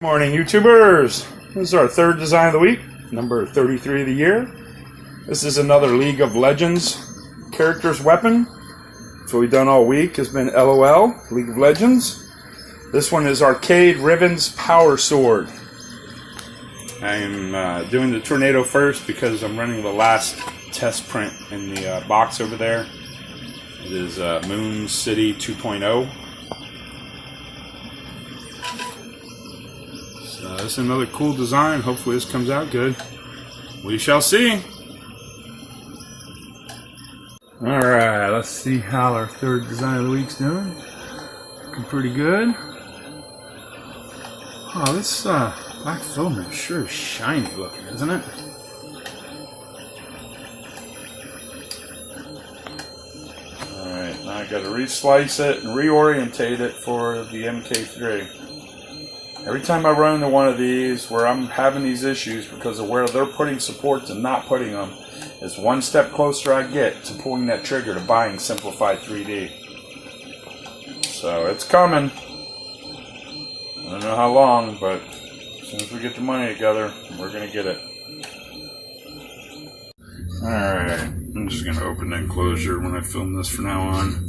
Morning, YouTubers. This is our third design of the week, number 33 of the year. This is another League of Legends character's weapon. That's what we've done all week, has been LOL, League of Legends. This one is Arcade Rivens Power Sword. I'm doing the Tornado first because I'm running the last test print in the box over there. It is Moon City 2.0. This is another cool design. Hopefully this comes out good. We shall see. Alright, let's see how our third design of the week's doing. Looking pretty good. Oh, this black filament sure is shiny looking, isn't it? Alright, now I gotta reslice it and reorientate it for the MK3. Every time I run into one of these where I'm having these issues because of where they're putting supports and not putting them, is one step closer I get to pulling that trigger to buying Simplified 3D. So it's coming. I don't know how long, but as soon as we get the money together, we're going to get it. Alright, I'm just going to open the enclosure when I film this from now on.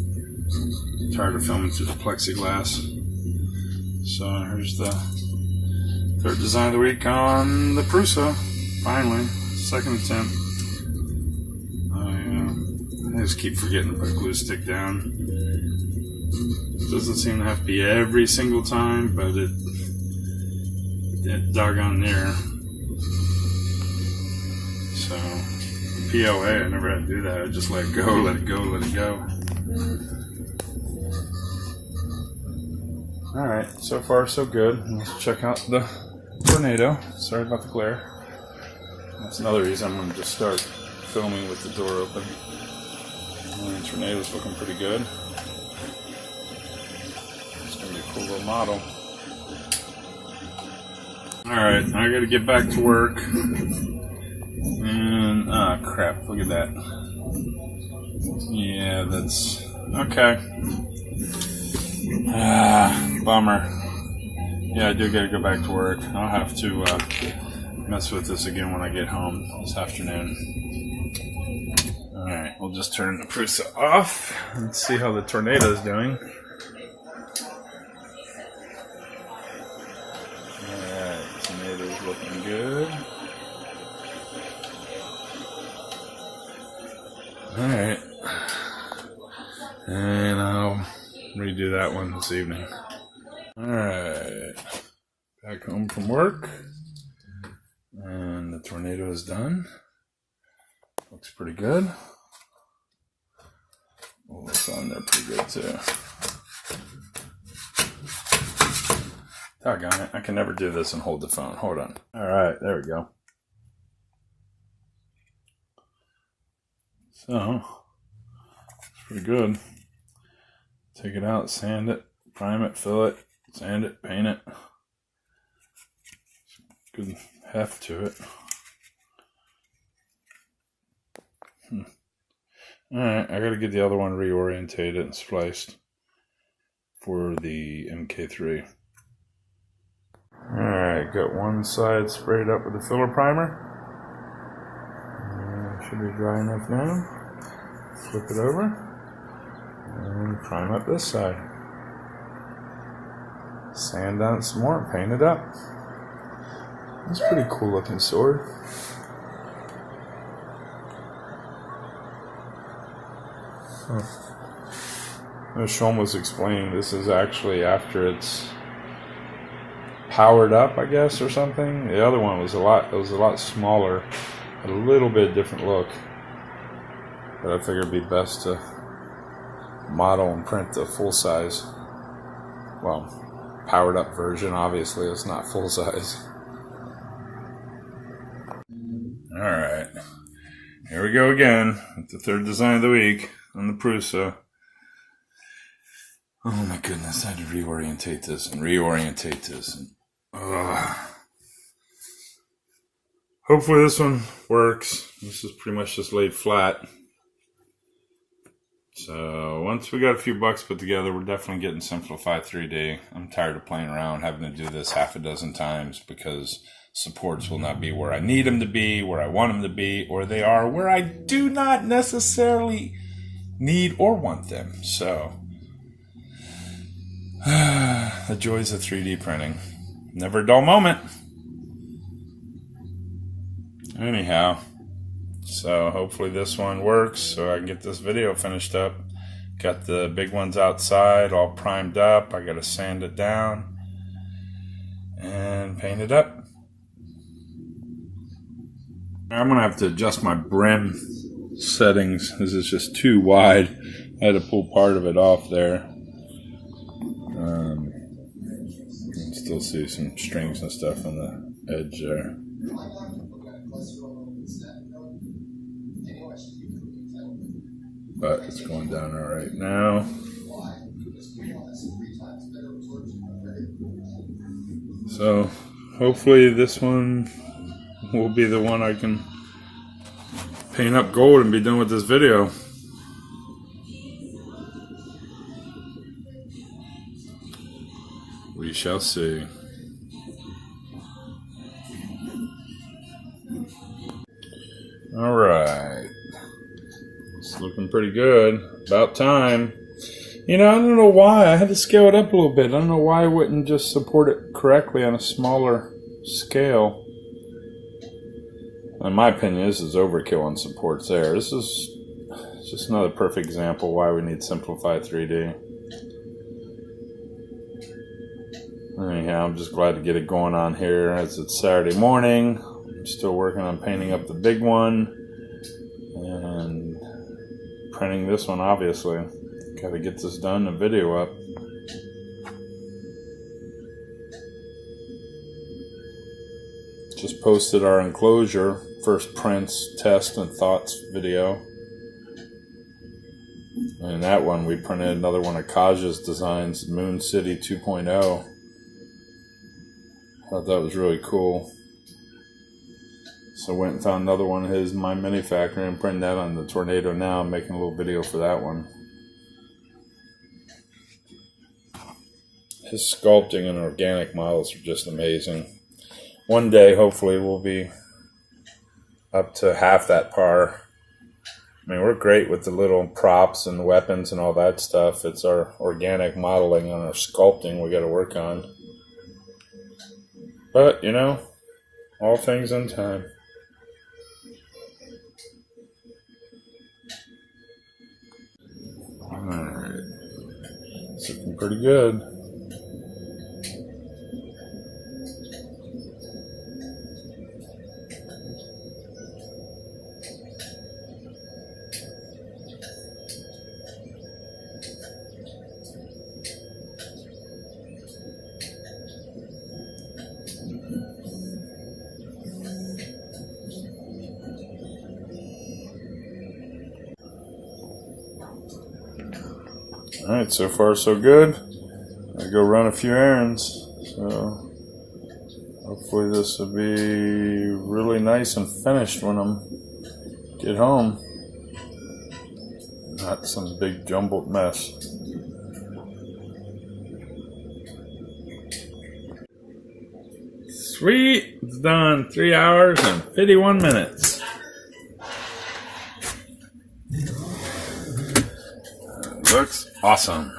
I'm tired of filming through the plexiglass. So here's the third design of the week on the prusa. Finally, second attempt. I just keep forgetting to put a glue stick down. It doesn't seem to have to be every single time, but it doggone near. So POA, I never had to do that. I just let it go, let it go, let it go. Alright, so far so good. Let's check out the Tornado. Sorry about the glare. That's another reason I'm going to just start filming with the door open. The Tornado's looking pretty good. It's going to be a cool little model. Alright, I got to get back to work. And, crap, look at that. Yeah, that's... okay. Bummer. Yeah, I do gotta go back to work. I'll have to mess with this again when I get home this afternoon. Alright, we'll just turn the prusa off and see how the Tornado's doing. Alright, Tornado's looking good. Alright. And I'll redo that one this evening. Alright. Back home from work. And the Tornado is done. Looks pretty good. Oh, it's on there pretty good too. Doggone it. I can never do this and hold the phone. Hold on. Alright, there we go. So, it's pretty good. Take it out, sand it, prime it, fill it, sand it, paint it. Good heft to it. Alright, I gotta get the other one reorientated and spliced for the MK3. Alright, got one side sprayed up with the filler primer. Should be dry enough now. Flip it over. And prime up this side. Sand down some more, paint it up. It's a pretty cool looking sword. As Sean was explaining, this is actually after it's powered up, I guess, or something. The other one was a lot smaller, had a little bit different look. But I figured it'd be best to model and print the full size, well, powered up version. Obviously it's not full size. Alright, here we go again with the third design of the week on the prusa. Oh my goodness, I had to reorientate this and hopefully this one works. This is pretty much just laid flat. So once we got a few bucks put together, we're definitely getting Simplified 3D. I'm tired of playing around, having to do this half a dozen times because supports will not be where I need them to be, where I want them to be, or they are where I do not necessarily need or want them. So the joys of 3D printing. Never a dull moment. Anyhow, so hopefully this one works so I can get this video finished up. Got the big ones outside all primed up. I got to sand it down and paint it up. I'm going to have to adjust my brim settings. This is just too wide. I had to pull part of it off there. You can still see some strings and stuff on the edge there. But it's going down all right now. So hopefully this one will be the one I can paint up gold and be done with this video. We shall see. All right. It's looking pretty good. About time. You know, I don't know why. I had to scale it up a little bit. I don't know why I wouldn't just support it correctly on a smaller scale. In my opinion, this is overkill on supports there. This is just another perfect example why we need Simplified 3D. Anyhow, I'm just glad to get it going on here as it's Saturday morning. I'm still working on painting up the big one and printing this one, obviously. Got to get this done and video up. Just posted our enclosure, first prints, test, and thoughts video. And that one, we printed another one of Kaja's designs, Moon City 2.0. Thought that was really cool. So went and found another one of his, My Mini Factory, and printed that on the Tornado now. I'm making a little video for that one. His sculpting and organic models are just amazing. One day, hopefully, we'll be up to half that par. I mean, we're great with the little props and weapons and all that stuff. It's our organic modeling and our sculpting we got to work on. But, you know, all things in time. Alright. It's looking pretty good. Alright, so far so good. I go run a few errands, so hopefully this will be really nice and finished when I get home. Not some big jumbled mess. Sweet! It's done. 3 hours and 51 minutes. Looks awesome.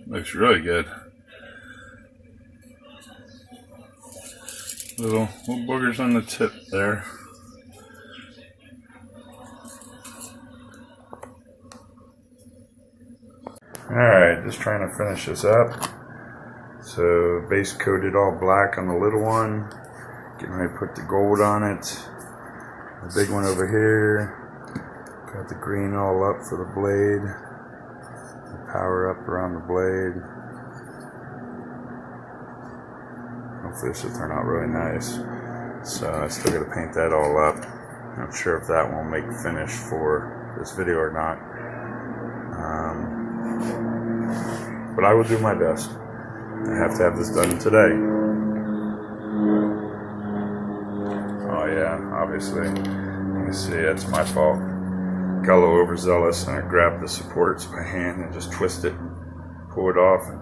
Looks really good. Little boogers on the tip there. Alright, just trying to finish this up. So base coated all black on the little one. Getting ready to put the gold on it. The big one over here. Got the green all up for the blade. The power up around the blade. Hopefully this will turn out really nice. So I still got to paint that all up. Not sure if that will make finish for this video or not. But I will do my best. I have to have this done today. Oh yeah, obviously. can see, it's my fault. Got a little overzealous and I grabbed the supports by hand and just twist it, pull it off, and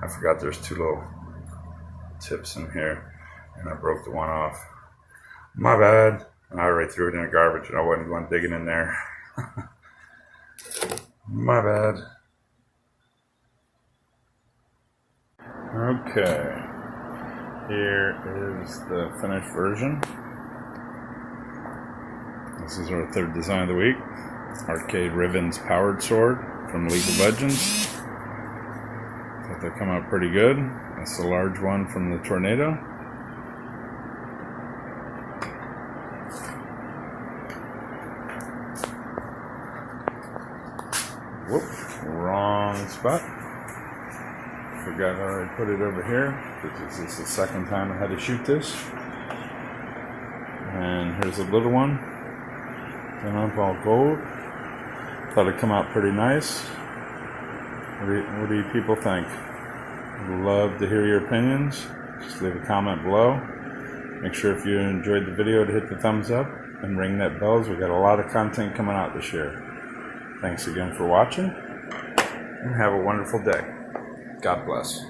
I forgot there's two little tips in here and I broke the one off. My bad. I already threw it in the garbage and I wasn't going digging in there. My bad. Okay. Here is the finished version. This is our third design of the week. Arcade Rivens powered sword from League of Legends. Thought they come out pretty good. That's the large one from the Tornado. Whoop, wrong spot. Forgot I already put it over here, because this is the second time I had to shoot this. And here's a little one, done up all gold. Thought it'd come out pretty nice. What do you people think? Love to hear your opinions. Just leave a comment below. Make sure if you enjoyed the video to hit the thumbs up and ring that bell, as we got a lot of content coming out this year. Thanks again for watching, and have a wonderful day. God bless.